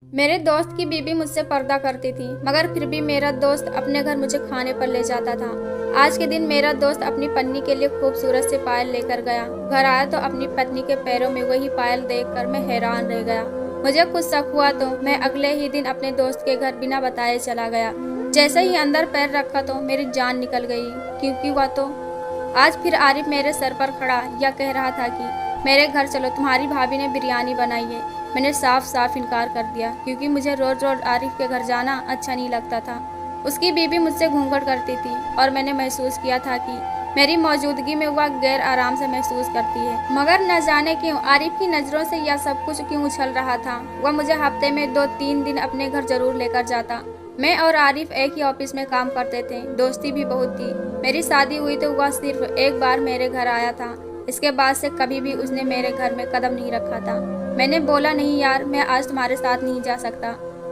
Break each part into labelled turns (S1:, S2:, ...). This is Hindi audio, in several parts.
S1: मेरे दोस्त की बीवी मुझसे पर्दा करती थी, मगर फिर भी मेरा दोस्त अपने घर मुझे खाने पर ले जाता था। आज के दिन मेरा दोस्त अपनी पत्नी के लिए खूबसूरत से पायल लेकर गया। घर आया तो अपनी पत्नी के पैरों में वही पायल देखकर मैं हैरान रह गया। मुझे कुछ शक हुआ तो मैं अगले ही दिन अपने दोस्त के घर बिना बताए चला गया। जैसे ही अंदर पैर रखा तो मेरी जान निकल गई, क्योंकि वह तो आज फिर आरिफ मेरे सर पर खड़ा या कह रहा था कि मेरे घर चलो, तुम्हारी भाभी ने बिरयानी बनाई है। मैंने साफ साफ इनकार कर दिया, क्योंकि मुझे रोज रोज आरिफ के घर जाना अच्छा नहीं लगता था। उसकी बीवी मुझसे घूंघट करती थी और मैंने महसूस किया था कि मेरी मौजूदगी में वह गैर आराम से महसूस करती है। मगर न जाने क्यों आरिफ की नज़रों से यह सब कुछ क्यों उछल रहा था। वह मुझे हफ्ते में 2-3 दिन अपने घर जरूर लेकर जाता। मैं और आरिफ एक ही ऑफिस में काम करते थे, दोस्ती भी बहुत थी। मेरी शादी हुई तो वह सिर्फ एक बार मेरे घर आया था। इसके बाद से कभी भी उसने मेरे घर में कदम नहीं रखा था। मैंने बोला, नहीं यार, मैं आज तुम्हारे साथ नहीं जा सकता।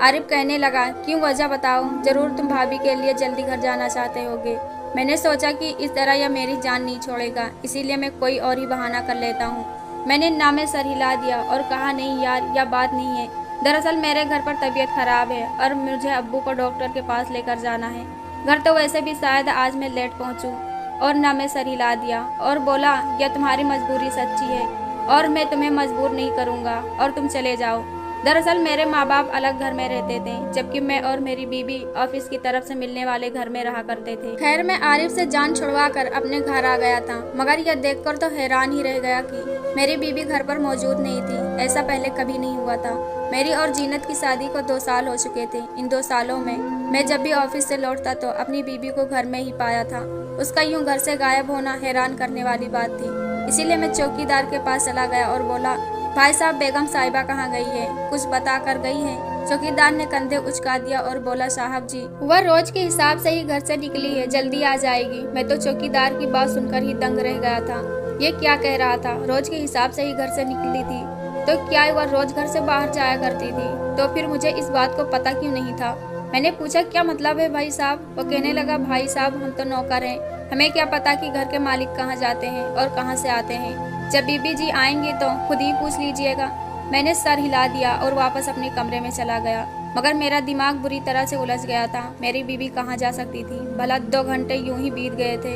S1: आरिफ कहने लगा, क्यों, वजह बताओ। जरूर तुम भाभी के लिए जल्दी घर जाना चाहते होगे। मैंने सोचा कि इस तरह यह मेरी जान नहीं छोड़ेगा, इसीलिए मैं कोई और ही बहाना कर लेता हूँ। मैंने ना में सर हिला दिया और कहा, नहीं यार, यह बात नहीं है। दरअसल मेरे घर पर तबीयत खराब है और मुझे अब्बू को डॉक्टर के पास लेकर जाना है। घर तो वैसे भी शायद आज मैं लेट पहुँचूँ। और ना में सर हिला दिया और बोला, यह तुम्हारी मजबूरी सच्ची है और मैं तुम्हें मजबूर नहीं करूँगा और तुम चले जाओ। दरअसल मेरे माँ बाप अलग घर में रहते थे, जबकि मैं और मेरी बीवी ऑफिस की तरफ से मिलने वाले घर में रहा करते थे। खैर, मैं आरिफ से जान छुड़वा कर अपने घर आ गया था, मगर यह देखकर तो हैरान ही रह गया कि मेरी बीवी घर पर मौजूद नहीं थी। ऐसा पहले कभी नहीं हुआ था। मेरी और जीनत की शादी को 2 साल हो चुके थे। इन 2 सालों में मैं जब भी ऑफिस से लौटता तो अपनी बीवी को घर में ही पाया था। उसका यूं घर से गायब होना हैरान करने वाली बात थी। इसीलिए मैं चौकीदार के पास चला गया और बोला, भाई साहब, बेगम साहिबा कहाँ गई है? कुछ बता कर गई है? चौकीदार ने कंधे उचका दिया और बोला, साहब जी, वह रोज के हिसाब से ही घर से निकली है, जल्दी आ जाएगी। मैं तो चौकीदार की बात सुनकर ही दंग रह गया था। ये क्या कह रहा था? रोज के हिसाब से ही घर से निकली थी तो क्या वह रोज घर से बाहर जाया करती थी? तो फिर मुझे इस बात को पता क्यों नहीं था? मैंने पूछा, क्या मतलब है भाई साहब? वो कहने लगा, भाई साहब, हम तो नौकर हैं, हमें क्या पता कि घर के मालिक कहाँ जाते हैं और कहाँ से आते हैं। जब बीबी जी आएंगी तो खुद ही पूछ लीजिएगा। मैंने सर हिला दिया और वापस अपने कमरे में चला गया, मगर मेरा दिमाग बुरी तरह से उलझ गया था। मेरी बीबी कहाँ जा सकती थी? भला 2 घंटे यूं ही बीत गए थे।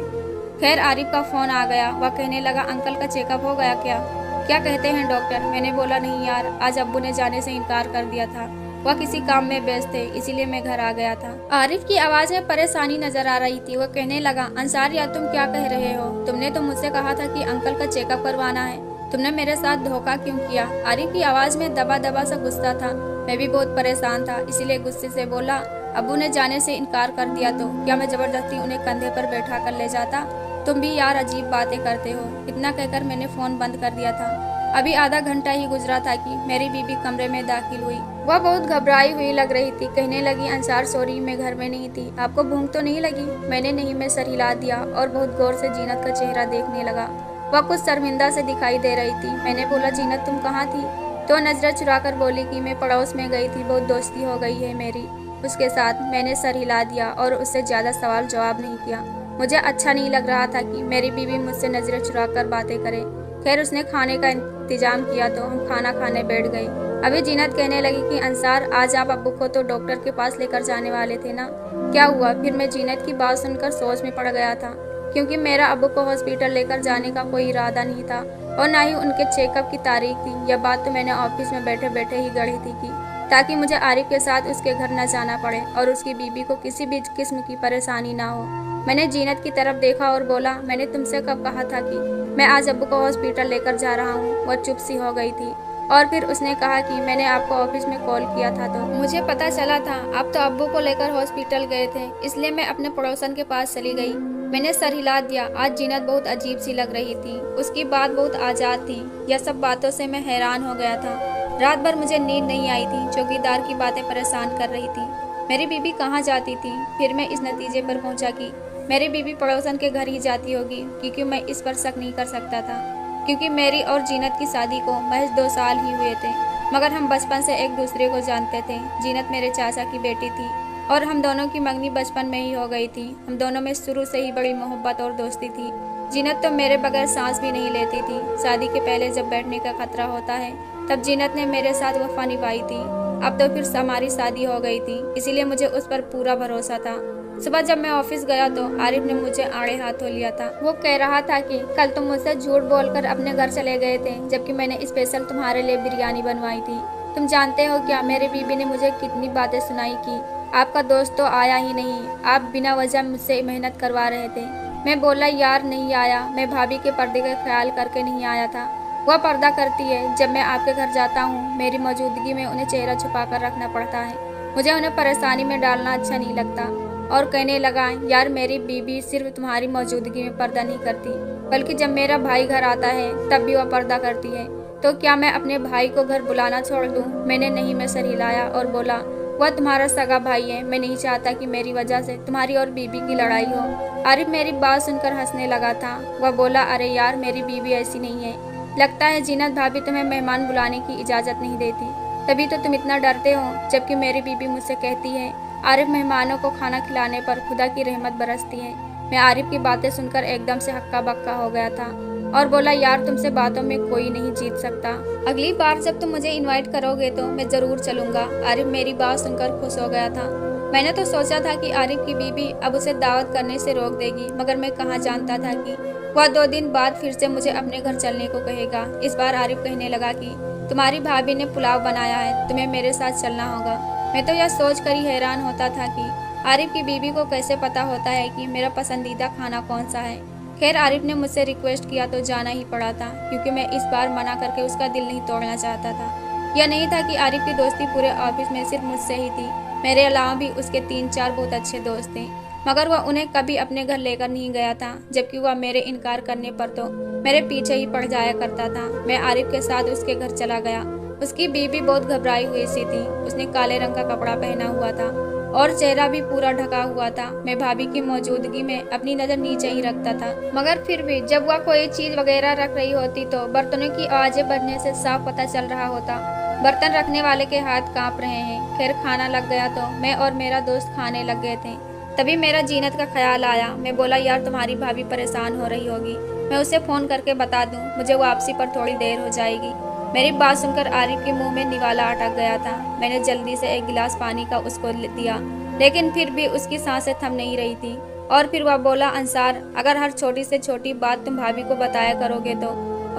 S1: खैर, आरिफ का फोन आ गया। वह कहने लगा, अंकल का चेकअप हो गया क्या? क्या कहते हैं डॉक्टर? मैंने बोला, नहीं यार, आज अब्बू ने जाने से इनकार कर दिया था। वह किसी काम में व्यस्त थे, इसीलिए मैं घर आ गया था। आरिफ की आवाज में परेशानी नजर आ रही थी। वह कहने लगा, अंसार यार, तुम क्या कह रहे हो? तुमने तो मुझसे कहा था कि अंकल का चेकअप करवाना है। तुमने मेरे साथ धोखा क्यों किया? आरिफ की आवाज में दबा दबा सा गुस्सा था। मैं भी बहुत परेशान था, इसीलिए गुस्से से बोला, अब्बू ने जाने से इनकार कर दिया तो क्या मैं जबरदस्ती उन्हें कंधे पर बैठा कर ले जाता? तुम भी यार अजीब बातें करते हो। इतना कहकर मैंने फोन बंद कर दिया था। अभी आधा घंटा ही गुजरा था कि मेरी बीबी कमरे में दाखिल हुई। वह बहुत घबराई हुई लग रही थी। कहने लगी, अंसार सॉरी, मैं घर में नहीं थी। आपको भूख तो नहीं लगी? मैंने नहीं में सर हिला दिया और बहुत गौर से जीनत का चेहरा देखने लगा। वह कुछ शर्मिंदा से दिखाई दे रही थी। मैंने बोला, जीनत तुम कहाँ थी? तो नजर चुरा कर बोली कि मैं पड़ोस में गई थी, बहुत दोस्ती हो गई है मेरी उसके साथ। मैंने सर हिला दिया और उससे ज्यादा सवाल जवाब नहीं किया। मुझे अच्छा नहीं लग रहा था कि मेरी बीवी मुझसे नजरें चुरा कर बातें करे। खैर, उसने खाने का इंतजाम किया तो हम खाना खाने बैठ गए। अभी जीनत कहने लगी कि अंसार, आज आप अब्बू को तो डॉक्टर के पास लेकर जाने वाले थे ना, क्या हुआ? फिर मैं जीनत की बात सुनकर सोच में पड़ गया था, क्योंकि मेरा अब्बू को हॉस्पिटल लेकर जाने का कोई इरादा नहीं था और ना ही उनके चेकअप की तारीख थी। यह बात तो मैंने ऑफिस में बैठे बैठे ही गढ़ी थी कि ताकि मुझे आरिफ के साथ उसके घर न जाना पड़े और उसकी बीबी को किसी भी किस्म की परेशानी ना हो। मैंने जीनत की तरफ देखा और बोला, मैंने तुमसे कब कहा था कि मैं आज अब्बू को हॉस्पिटल लेकर जा रहा हूँ? वह चुप सी हो गई थी और फिर उसने कहा कि मैंने आपको ऑफिस में कॉल किया था तो मुझे पता चला था आप तो अब्बू को लेकर हॉस्पिटल गए थे, इसलिए मैं अपने पड़ोसन के पास चली गई। मैंने सर हिला दिया। आज जीनत बहुत अजीब सी लग रही थी। उसकी बात बहुत आजाद थी। यह सब बातों से मैं हैरान हो गया था। रात भर मुझे नींद नहीं आई थी। चौकीदार की बातें परेशान कर रही थी। मेरी बीबी कहाँ जाती थी? फिर मैं इस नतीजे पर पहुंचा कि मेरी बीबी पड़ोसन के घर ही जाती होगी, क्योंकि मैं इस पर शक नहीं कर सकता था, क्योंकि मेरी और जीनत की शादी को महज 2 साल ही हुए थे, मगर हम बचपन से एक दूसरे को जानते थे। जीनत मेरे चाचा की बेटी थी और हम दोनों की मंगनी बचपन में ही हो गई थी। हम दोनों में शुरू से ही बड़ी मोहब्बत और दोस्ती थी। जीनत तो मेरे बगैर सांस भी नहीं लेती थी। शादी के पहले जब बैठने का खतरा होता है तब जीनत ने मेरे साथ वफा निभाई थी। अब तो फिर हमारी शादी हो गई थी, इसीलिए मुझे उस पर पूरा भरोसा था। सुबह जब मैं ऑफिस गया तो आरिफ ने मुझे आड़े हाथों लिया था। वो कह रहा था कि कल तुम मुझसे झूठ बोलकर अपने घर चले गए थे, जबकि मैंने स्पेशल तुम्हारे लिए बिरयानी बनवाई थी। तुम जानते हो क्या, मेरी बीबी ने मुझे कितनी बातें सुनाई कि आपका दोस्त तो आया ही नहीं, आप बिना वजह मुझसे मेहनत करवा रहे थे। मैं बोला यार नहीं आया, मैं भाभी के पर्दे का ख्याल करके नहीं आया था। वह पर्दा करती है, जब मैं आपके घर जाता हूँ मेरी मौजूदगी में उन्हें चेहरा छुपा कर रखना पड़ता है। मुझे उन्हें परेशानी में डालना अच्छा नहीं लगता। और कहने लगा यार मेरी बीबी सिर्फ तुम्हारी मौजूदगी में पर्दा नहीं करती, बल्कि जब मेरा भाई घर आता है तब भी वह पर्दा करती है। तो क्या मैं अपने भाई को घर बुलाना छोड़ दूँ? मैंने नहीं में सर हिलाया और बोला वह तुम्हारा सगा भाई है, मैं नहीं चाहता कि मेरी वजह से तुम्हारी और बीबी की लड़ाई हो। आरिफ मेरी बात सुनकर हंसने लगा था। वह बोला अरे यार मेरी बीबी ऐसी नहीं है, लगता है जीनत भाभी तुम्हें मेहमान बुलाने की इजाज़त नहीं देती, तभी तो तुम इतना डरते हो। जबकि मेरी बीबी मुझसे कहती है आरिफ मेहमानों को खाना खिलाने पर खुदा की रहमत बरसती है। मैं आरिफ की बातें सुनकर एकदम से हक्का बक्का हो गया था और बोला यार तुमसे बातों में कोई नहीं जीत सकता, अगली बार जब तुम मुझे इनवाइट करोगे तो मैं ज़रूर चलूँगा। आरिफ मेरी बात सुनकर खुश हो गया था। मैंने तो सोचा था कि आरिफ की बीबी अब उसे दावत करने से रोक देगी, मगर मैं कहाँ जानता था कि वह 2 दिन बाद फिर से मुझे अपने घर चलने को कहेगा। इस बार आरिफ कहने लगा कि तुम्हारी भाभी ने पुलाव बनाया है, तुम्हें मेरे साथ चलना होगा। मैं तो यह सोच कर ही हैरान होता था कि आरिफ की बीबी को कैसे पता होता है कि मेरा पसंदीदा खाना कौन सा है। खैर आरिफ ने मुझसे रिक्वेस्ट किया तो जाना ही पड़ा था, क्योंकि मैं इस बार मना करके उसका दिल नहीं तोड़ना चाहता था। यह नहीं था कि आरिफ की दोस्ती पूरे ऑफिस में सिर्फ मुझसे ही थी, मेरे अलावा भी उसके 3-4 बहुत अच्छे दोस्त थे, मगर वह उन्हें कभी अपने घर लेकर नहीं गया था। जबकि वह मेरे इनकार करने पर तो मेरे पीछे ही पड़ जाया करता था। मैं आरिफ के साथ उसके घर चला गया। उसकी बीबी बहुत घबराई हुई सी थी। उसने काले रंग का कपड़ा पहना हुआ था और चेहरा भी पूरा ढका हुआ था। मैं भाभी की मौजूदगी में अपनी नज़र नीचे ही रखता था, मगर फिर भी जब वह कोई चीज़ वगैरह रख रही होती तो बर्तनों की आवाज़ें बजने से साफ पता चल रहा होता बर्तन रखने वाले के हाथ कांप रहे हैं। खैर खाना लग गया तो मैं और मेरा दोस्त खाने लग गए थे। तभी मेरा जीनत का ख्याल आया। मैं बोला यार तुम्हारी भाभी परेशान हो रही होगी, मैं उसे फ़ोन करके बता दूं, मुझे वापसी पर थोड़ी देर हो जाएगी। मेरी बात सुनकर आरिफ के मुंह में निवाला अटक गया था। मैंने जल्दी से एक गिलास पानी का उसको दिया, लेकिन फिर भी उसकी सांसें थम नहीं रही थी। और फिर वह बोला अंसार, अगर हर छोटी से छोटी बात तुम भाभी को बताया करोगे तो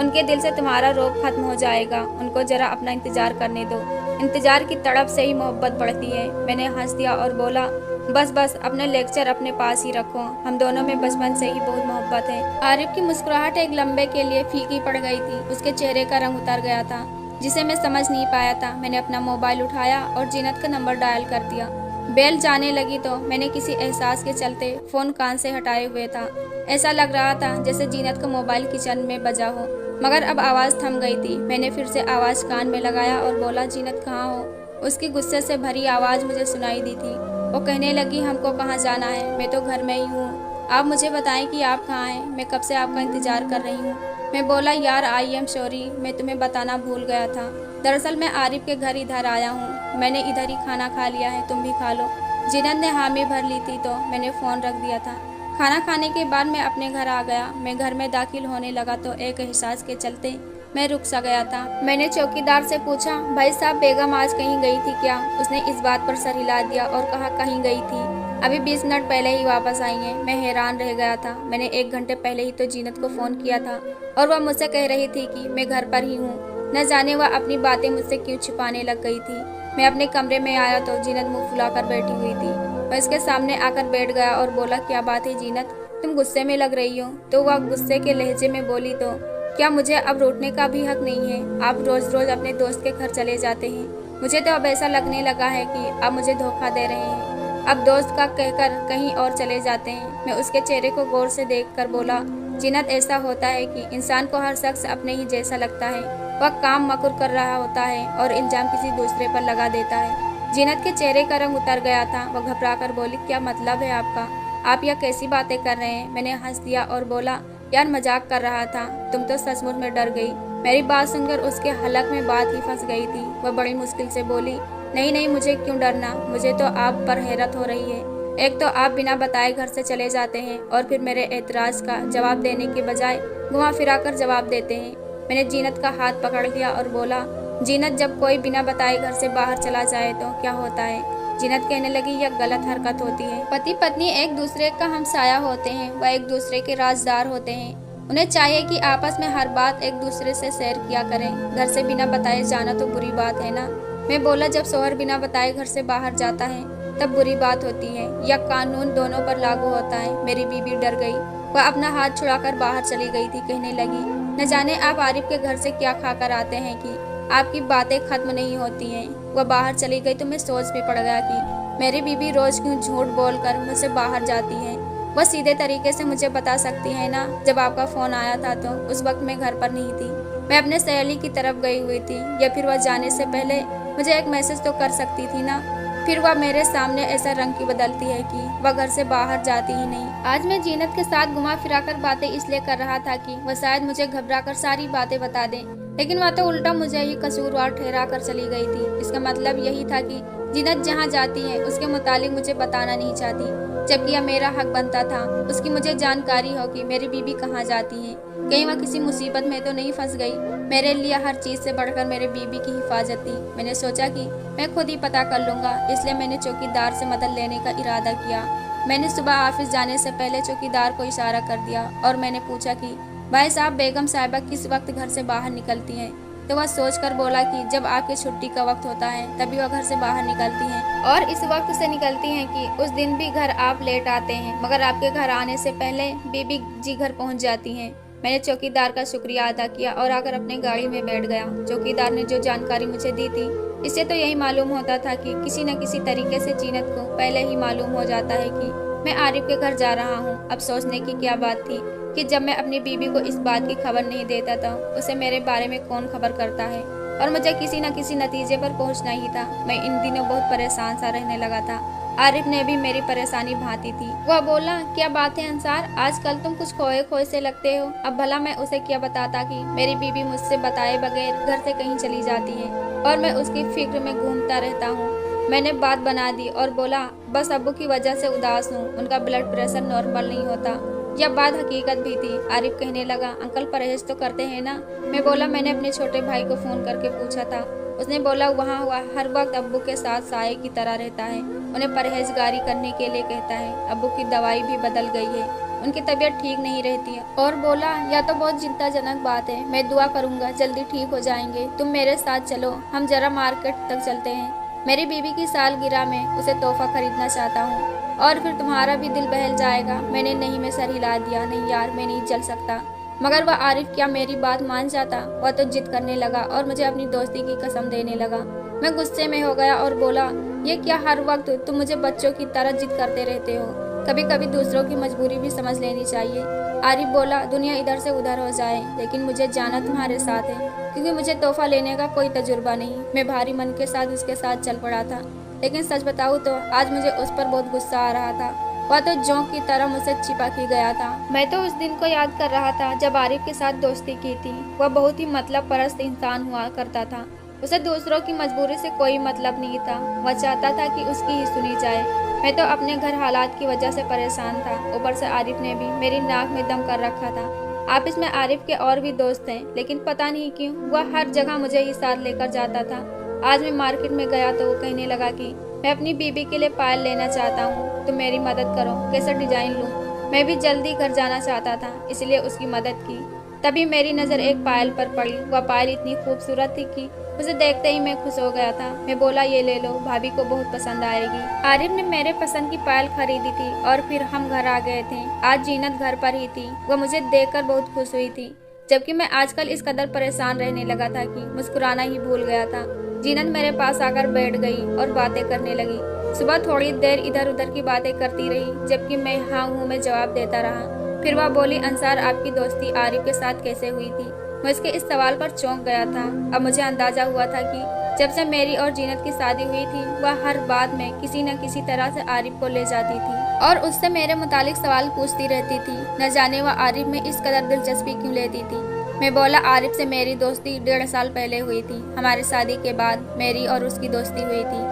S1: उनके दिल से तुम्हारा रोग खत्म हो जाएगा। उनको जरा अपना इंतजार करने दो, इंतजार की तड़प से ही मोहब्बत बढ़ती है। मैंने हंस दिया और बोला बस बस अपने लेक्चर अपने पास ही रखो, हम दोनों में बचपन से ही बहुत मोहब्बत है। आरिफ की मुस्कुराहट एक लम्बे के लिए फीकी पड़ गई थी। उसके चेहरे का रंग उतर गया था, जिसे मैं समझ नहीं पाया था। मैंने अपना मोबाइल उठाया और जीनत का नंबर डायल कर दिया। बेल जाने लगी तो मैंने किसी एहसास के चलते फ़ोन कान से हटाए हुए था। ऐसा लग रहा था जैसे जीनत का मोबाइल किचन में बजा हो, मगर अब आवाज़ थम गई थी। मैंने फिर से आवाज़ कान में लगाया और बोला जीनत कहाँ हो? उसकी गुस्से से भरी आवाज़ मुझे सुनाई दी थी। वो कहने लगी हमको कहाँ जाना है, मैं तो घर में ही हूँ, आप मुझे बताएं कि आप कहाँ हैं, मैं कब से आपका इंतज़ार कर रही हूँ। मैं बोला यार आई एम सॉरी, मैं तुम्हें बताना भूल गया था। दरअसल मैं आरिफ के घर इधर आया हूँ, मैंने इधर ही खाना खा लिया है, तुम भी खा लो। जिनत ने हामी भर ली थी तो मैंने फ़ोन रख दिया था। खाना खाने के बाद मैं अपने घर आ गया। मैं घर में दाखिल होने लगा तो एक एहसास के चलते मैं रुक सा गया था। मैंने चौकीदार से पूछा भाई साहब बेगम आज कहीं गई थी क्या? उसने इस बात पर सर हिला दिया और कहा कहीं गई थी, अभी 20 मिनट पहले ही वापस आई है। मैं हैरान रह गया था। मैंने 1 घंटे पहले ही तो जीनत को फ़ोन किया था और वह मुझसे कह रही थी कि मैं घर पर ही हूँ। न जाने वह अपनी बातें मुझसे क्यों छुपाने लग गई थी। मैं अपने कमरे में आया तो जीनत मुँह फुलाकर बैठी हुई थी। मैं उसके सामने आकर बैठ गया और बोला क्या बात है जीनत, तुम गुस्से में लग रही हो? तो वह गुस्से के लहजे में बोली तो क्या मुझे अब रोकने का भी हक नहीं है? आप रोज़ रोज़ अपने दोस्त के घर चले जाते हैं, मुझे तो अब ऐसा लगने लगा है कि आप मुझे धोखा दे रहे हैं। अब दोस्त का कहकर कहीं और चले जाते हैं। मैं उसके चेहरे को गौर से देखकर बोला जीनत ऐसा होता है कि इंसान को हर शख्स अपने ही जैसा लगता है, वह काम मकुर कर रहा होता है और इल्ज़ाम किसी दूसरे पर लगा देता है। जीनत के चेहरे का रंग उतर गया था। वह घबरा कर बोली क्या मतलब है आपका, आप यह कैसी बातें कर रहे हैं? मैंने हंस दिया और बोला यार मजाक कर रहा था, तुम तो सचमुच में डर गई। मेरी बात सुनकर उसके हलक में बात ही फंस गई थी। वह बड़ी मुश्किल से बोली नहीं नहीं मुझे क्यों डरना, मुझे तो आप पर हैरत हो रही है। एक तो आप बिना बताए घर से चले जाते हैं और फिर मेरे एतराज़ का जवाब देने के बजाय घुमा फिरा कर जवाब देते हैं। मैंने जीनत का हाथ पकड़ लिया और बोला जीनत, जब कोई बिना बताए घर से बाहर चला जाए तो क्या होता है? जीनत कहने लगी, यह गलत हरकत होती है। पति पत्नी एक दूसरे का हमसाया होते हैं, वह एक दूसरे के राजदार होते हैं। उन्हें चाहिए कि आपस में हर बात एक दूसरे से शेयर किया करें। घर से बिना बताए जाना तो बुरी बात है ना। मैं बोला, जब शोहर बिना बताए घर से बाहर जाता है तब बुरी बात होती है। यह कानून दोनों पर लागू होता है। मेरी बीबी डर गई, वह अपना हाथ छुड़ाकर बाहर चली गई थी। कहने लगी, न जाने आप आरिफ के घर से क्या खाकर आते हैं कि आपकी बातें खत्म नहीं होती हैं। वह बाहर चली गई तो मैं सोच भी पड़ गया कि मेरी बीबी रोज क्यों झूठ बोलकर मुझसे बाहर जाती है। वह सीधे तरीके से मुझे बता सकती है ना। जब आपका फोन आया था तो उस वक्त मैं घर पर नहीं थी, मैं अपने सहेली की तरफ गई हुई थी। या फिर वह जाने से पहले मुझे एक मैसेज तो कर सकती थी ना। फिर वह मेरे सामने ऐसा रंग की बदलती है कि वह घर से बाहर जाती ही नहीं। आज मैं जीनत के साथ घुमा फिराकर बातें इसलिए कर रहा था कि वह शायद मुझे घबराकर सारी बातें बता दे, लेकिन वह तो उल्टा मुझे ही कसूरवार ठहरा कर चली गई थी। इसका मतलब यही था कि जीनत जहाँ जाती है उसके मुतालिक मुझे बताना नहीं चाहती, जबकि यह मेरा हक बनता था। उसकी मुझे जानकारी हो कि मेरी बीबी कहाँ जाती है, कहीं वह किसी मुसीबत में तो नहीं फंस गई। मेरे लिए हर चीज से बढ़कर मेरे बीबी की हिफाजत थी। मैंने सोचा कि मैं खुद ही पता कर लूंगा, इसलिए मैंने चौकीदार से मदद लेने का इरादा किया। मैंने सुबह ऑफिस जाने से पहले चौकीदार को इशारा कर दिया और मैंने पूछा कि भाई साहब, बेगम साहिबा किस वक्त घर से बाहर निकलती हैं? तो वह सोचकर बोला कि जब आपके छुट्टी का वक्त होता है तभी वह घर से बाहर निकलती हैं, और इस वक्त से निकलती हैं कि उस दिन भी घर आप लेट आते हैं, मगर आपके घर आने से पहले बीबी जी घर पहुंच जाती हैं। मैंने चौकीदार का शुक्रिया अदा किया और आकर अपने गाड़ी में बैठ गया। चौकीदार ने जो जानकारी मुझे दी थी, इससे तो यही मालूम होता था कि किसी न किसी तरीके से जीनत को पहले ही मालूम हो जाता है कि मैं आरिफ के घर जा रहा हूँ। अब सोचने की क्या बात थी कि जब मैं अपनी बीबी को इस बात की खबर नहीं देता था, उसे मेरे बारे में कौन खबर करता है, और मुझे किसी न किसी नतीजे पर पहुंचना ही था। मैं इन दिनों बहुत परेशान सा रहने लगा था। आरिफ ने भी मेरी परेशानी भांती थी। वह बोला, क्या बात है अंसार, आजकल तुम कुछ खोए खोए से लगते हो। अब भला मैं उसे क्या बताता कि मेरी बीबी मुझसे बताए बगैर घर से कहीं चली जाती है और मैं उसकी फिक्र में घूमता रहता हूँ। मैंने बात बना दी और बोला, बस अब्बू की वजह से उदास हूँ, उनका ब्लड प्रेशर नॉर्मल नहीं होता। यह बात हकीकत भी थी। आरिफ कहने लगा, अंकल परहेज तो करते हैं ना? मैं बोला, मैंने अपने छोटे भाई को फोन करके पूछा था, उसने बोला वहाँ हुआ हर वक्त अब्बू के साथ साये की तरह रहता है, उन्हें परहेजगारी करने के लिए कहता है। अब्बू की दवाई भी बदल गई है, उनकी तबीयत ठीक नहीं रहती है। और बोला, यह तो बहुत चिंताजनक बात है, मैं दुआ करूंगा जल्दी ठीक हो जाएंगे। तुम मेरे साथ चलो, हम जरा मार्केट तक चलते हैं। मेरी बीबी की सालगिरह में उसे तोहफा खरीदना चाहता हूँ और फिर तुम्हारा भी दिल बहल जाएगा। मैंने नहीं में सर हिला दिया, नहीं यार मैं नहीं चल सकता। मगर वह आरिफ क्या मेरी बात मान जाता? वह तो जिद करने लगा और मुझे अपनी दोस्ती की कसम देने लगा। मैं गुस्से में हो गया और बोला, ये क्या हर वक्त तुम मुझे बच्चों की तरह जिद करते रहते हो? कभी कभी दूसरों की मजबूरी भी समझ लेनी चाहिए। आरिफ बोला, दुनिया इधर से उधर हो जाए लेकिन मुझे जाना तुम्हारे साथ है, क्योंकि मुझे तोहफा लेने का कोई तजुर्बा नहीं। मैं भारी मन के साथ उसके साथ चल पड़ा था, लेकिन सच बताऊँ तो आज मुझे उस पर बहुत गुस्सा आ रहा था। वह तो जोंक की तरह मुझसे चिपक ही गया था। मैं तो उस दिन को याद कर रहा था जब आरिफ के साथ दोस्ती की थी। वह बहुत ही मतलब परस्त इंसान हुआ करता था। उसे दूसरों की मजबूरी से कोई मतलब नहीं था। वह चाहता था कि उसकी ही सुनी जाए। मैं तो अपने घर हालात की वजह से परेशान था, ऊपर से आरिफ ने भी मेरी नाक में दम कर रखा था। ऑफिस में आरिफ के और भी दोस्त हैं, लेकिन पता नहीं क्यों वह हर जगह मुझे ही साथ लेकर जाता था। आज मैं मार्केट में गया तो वो कहने लगा कि मैं अपनी बीबी के लिए पायल लेना चाहता हूँ, तुम मेरी मदद करो, कैसा डिजाइन लूँ? मैं भी जल्दी घर जाना चाहता था, इसलिए उसकी मदद की। तभी मेरी नज़र एक पायल पर पड़ी। वह पायल इतनी खूबसूरत थी कि उसे देखते ही मैं खुश हो गया था। मैं बोला, ये ले लो, भाभी को बहुत पसंद आएगी। आरिफ ने मेरे पसंद की पायल खरीदी थी और फिर हम घर आ गए थे। आज जीनत घर पर ही थी। वह मुझे देखकर बहुत खुश हुई थी, जबकि मैं आजकल इस कदर परेशान रहने लगा था कि मुस्कुराना ही भूल गया था। जीनत मेरे पास आकर बैठ गई और बातें करने लगी। सुबह थोड़ी देर इधर उधर की बातें करती रही, जबकि मैं हाँ हूँ में जवाब देता रहा। फिर वह बोली, अंसार आपकी दोस्ती आरिफ के साथ कैसे हुई थी? मैं उसके इस सवाल पर चौंक गया था। अब मुझे अंदाजा हुआ था कि जब से मेरी और जीनत की शादी हुई थी, वह हर बात में किसी न किसी तरह से आरिफ को ले जाती थी और उससे मेरे मुतालिक सवाल पूछती रहती थी। न जाने वह आरिफ में इस कदर दिलचस्पी क्यों लेती थी। मैं बोला, आरिफ से मेरी दोस्ती 1.5 साल पहले हुई थी। हमारी शादी के बाद मेरी और उसकी दोस्ती हुई थी।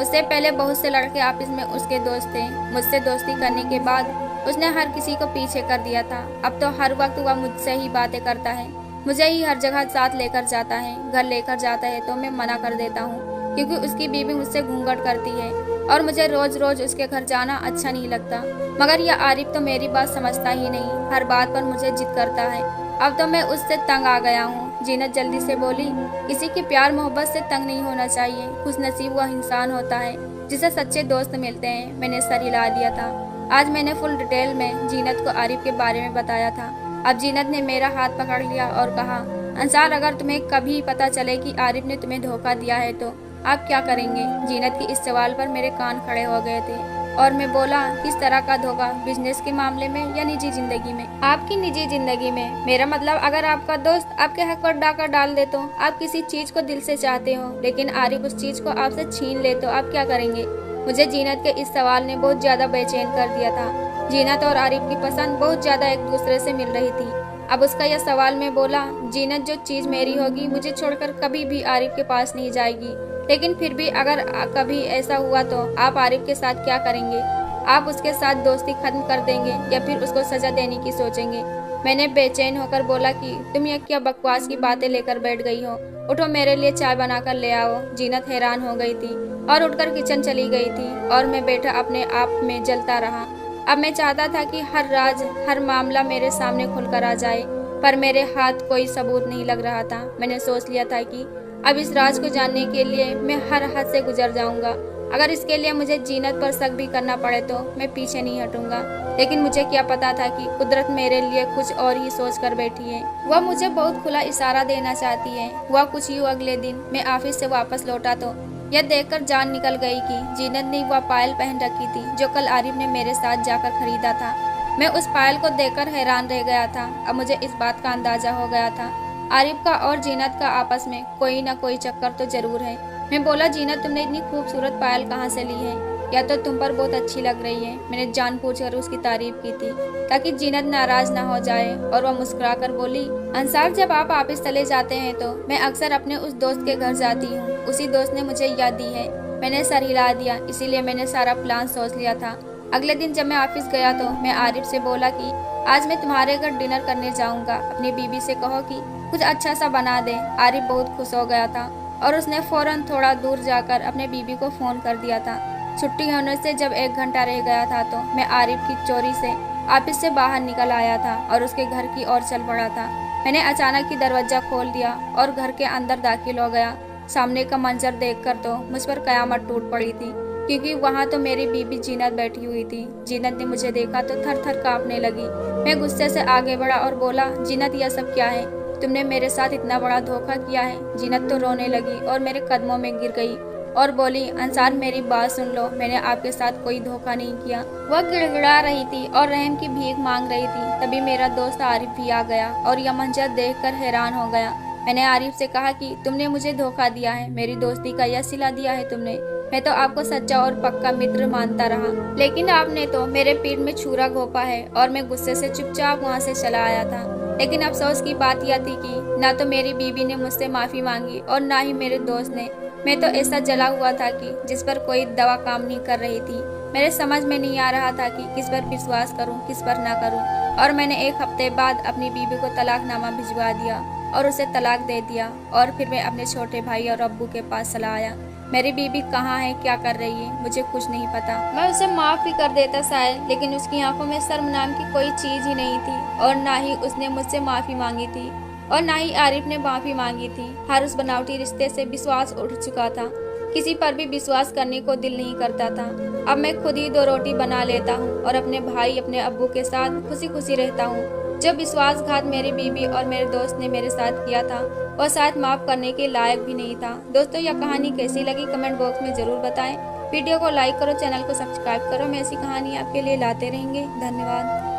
S1: उससे पहले बहुत से लड़के ऑफिस में उसके दोस्त थे। मुझसे दोस्ती करने के बाद उसने हर किसी को पीछे कर दिया था। अब तो हर वक्त वह मुझसे ही बातें करता है। मुझे ही हर जगह साथ लेकर जाता है, घर लेकर जाता है तो मैं मना कर देता हूँ क्योंकि उसकी बीवी मुझसे घूंघट करती है और मुझे रोज रोज उसके घर जाना अच्छा नहीं लगता। मगर यह आरिफ तो मेरी बात समझता ही नहीं, हर बात पर मुझे जिद करता है। अब तो मैं उससे तंग आ गया हूँ। जीनत जल्दी से बोली, किसी के प्यार मोहब्बत से तंग नहीं होना चाहिए। खुशनसीब वह इंसान होता है जिसे सच्चे दोस्त मिलते हैं। मैंने सर हिला दिया था। आज मैंने फुल डिटेल में जीनत को आरिफ के बारे में बताया था। अब जीनत ने मेरा हाथ पकड़ लिया और कहा, अंसार, अगर तुम्हें कभी पता चले कि आरिफ ने तुम्हें धोखा दिया है तो आप क्या करेंगे? जीनत के इस सवाल पर मेरे कान खड़े हो गए थे और मैं बोला, किस तरह का धोखा? बिजनेस के मामले में या निजी जिंदगी में? आपकी निजी जिंदगी में। मेरा मतलब, अगर आपका दोस्त आपके हक पर डाका डाल दे तो आप किसी चीज को दिल से चाहते हो लेकिन आरिफ उस चीज को आपसे छीन ले तो आप क्या करेंगे? मुझे जीनत के इस सवाल ने बहुत ज्यादा बेचैन कर दिया था। जीनत और आरिफ की पसंद बहुत ज्यादा एक दूसरे से मिल रही थी। अब उसका यह सवाल मैं बोला, जीनत, जो चीज मेरी होगी मुझे छोड़कर कभी भी आरिफ के पास नहीं जाएगी, लेकिन फिर भी अगर कभी ऐसा हुआ तो आप आरिफ के साथ क्या करेंगे? आप उसके साथ दोस्ती खत्म कर देंगे या फिर उसको सजा देने की सोचेंगे? मैंने बेचैन होकर बोला कि तुम ये क्या बकवास की बातें लेकर बैठ गई हो? उठो, मेरे लिए चाय बनाकर ले आओ। जीनत हैरान हो गई थी और उठकर किचन चली गई थी और मैं बैठा अपने आप में जलता रहा। अब मैं चाहता था कि हर राज, हर मामला मेरे सामने खुलकर आ जाए, पर मेरे हाथ कोई सबूत नहीं लग रहा था। मैंने सोच लिया था कि अब इस राज को जानने के लिए मैं हर हद से गुजर जाऊंगा। अगर इसके लिए मुझे जीनत पर शक भी करना पड़े तो मैं पीछे नहीं हटूंगा। लेकिन मुझे क्या पता था कि कुदरत मेरे लिए कुछ और ही सोच कर बैठी है। वह मुझे बहुत खुला इशारा देना चाहती है। हुआ कुछ यूँ, अगले दिन मैं ऑफिस से वापस लौटा तो यह देखकर जान निकल गई कि जीनत ने वह पायल पहन रखी थी जो कल आरिफ ने मेरे साथ जाकर खरीदा था। मैं उस पायल को देखकर हैरान रह गया था। अब मुझे इस बात का अंदाजा हो गया था, आरिफ का और जीनत का आपस में कोई ना कोई चक्कर तो जरूर है। मैं बोला, जीनत, तुमने इतनी खूबसूरत पायल कहाँ से ली है? या तो तुम पर बहुत अच्छी लग रही है। मैंने जानबूझकर उसकी तारीफ की थी ताकि जीनत नाराज ना हो जाए और वह मुस्कुराकर बोली, अंसार, जब आप ऑफिस चले जाते हैं तो मैं अक्सर अपने उस दोस्त के घर जाती हूँ। उसी दोस्त ने मुझे याद दी है। मैंने सर हिला दिया, इसीलिए मैंने सारा प्लान सोच लिया था। अगले दिन जब मैं ऑफिस गया तो मैं आरिफ से बोला कि आज मैं तुम्हारे घर डिनर करने जाऊंगा। अपनी बीबी से कहो कि कुछ अच्छा सा बना दे। आरिफ बहुत खुश हो गया था और उसने फौरन थोड़ा दूर जाकर अपने बीबी को फोन कर दिया था। छुट्टी होने से जब 1 घंटा रह गया था तो मैं आरिफ की चोरी से ऑफिस से बाहर निकल आया था और उसके घर की ओर चल पड़ा था। मैंने अचानक ही दरवाजा खोल दिया और घर के अंदर दाखिल हो गया। सामने का मंजर देखकर तो मुझ पर कयामत टूट पड़ी थी, क्योंकि वहाँ तो मेरी बीबी जीनत बैठी हुई थी। जीनत ने मुझे देखा तो थर थर कांपने लगी। मैं गुस्से से आगे बढ़ा और बोला, जीनत, यह सब क्या है? तुमने मेरे साथ इतना बड़ा धोखा किया है। जीनत तो रोने लगी और मेरे कदमों में गिर गई और बोली, अंसार, मेरी बात सुन लो, मैंने आपके साथ कोई धोखा नहीं किया। वह गिड़गिड़ा रही थी और रहम की भीख मांग रही थी। तभी मेरा दोस्त आरिफ भी आ गया और यह मंजर देखकर हैरान हो गया। मैंने आरिफ से कहा कि तुमने मुझे धोखा दिया है, मेरी दोस्ती का यह सिला दिया है तुमने। मैं तो आपको सच्चा और पक्का मित्र मानता रहा, लेकिन आपने तो मेरे पीठ में छुरा घोंपा है। और मैं गुस्से से चुपचाप वहाँ से चला आया था। लेकिन अफसोस की बात यह थी कि ना तो मेरी बीवी ने मुझसे माफी मांगी और ना ही मेरे दोस्त ने। मैं तो ऐसा जला हुआ था कि जिस पर कोई दवा काम नहीं कर रही थी। मेरे समझ में नहीं आ रहा था कि किस पर विश्वास करूं, किस पर ना करूं। और मैंने 1 हफ्ते बाद अपनी बीवी को तलाकनामा भिजवा दिया और उसे तलाक दे दिया। और फिर मैं अपने छोटे भाई और अब्बू के पास चला आया। मेरी बीवी कहाँ है, क्या कर रही है, मुझे कुछ नहीं पता। मैं उसे माफ भी कर देता शायद, लेकिन उसकी आंखों में शर्म नाम की कोई चीज ही नहीं थी और ना ही उसने मुझसे माफी मांगी थी और ना ही आरिफ ने माफी मांगी थी। हर उस बनावटी रिश्ते से विश्वास उठ चुका था। किसी पर भी विश्वास करने को दिल नहीं करता था। अब मैं खुद ही 2 रोटी बना लेता हूँ और अपने भाई, अपने अब्बू के साथ खुशी खुशी रहता हूँ। जो विश्वासघात मेरी बीवी और मेरे दोस्त ने मेरे साथ किया था वह शायद माफ करने के लायक भी नहीं था। दोस्तों, यह कहानी कैसी लगी कमेंट बॉक्स में जरूर बताएं। वीडियो को लाइक करो, चैनल को सब्सक्राइब करो। मैं ऐसी कहानी आपके लिए लाते रहेंगे। धन्यवाद।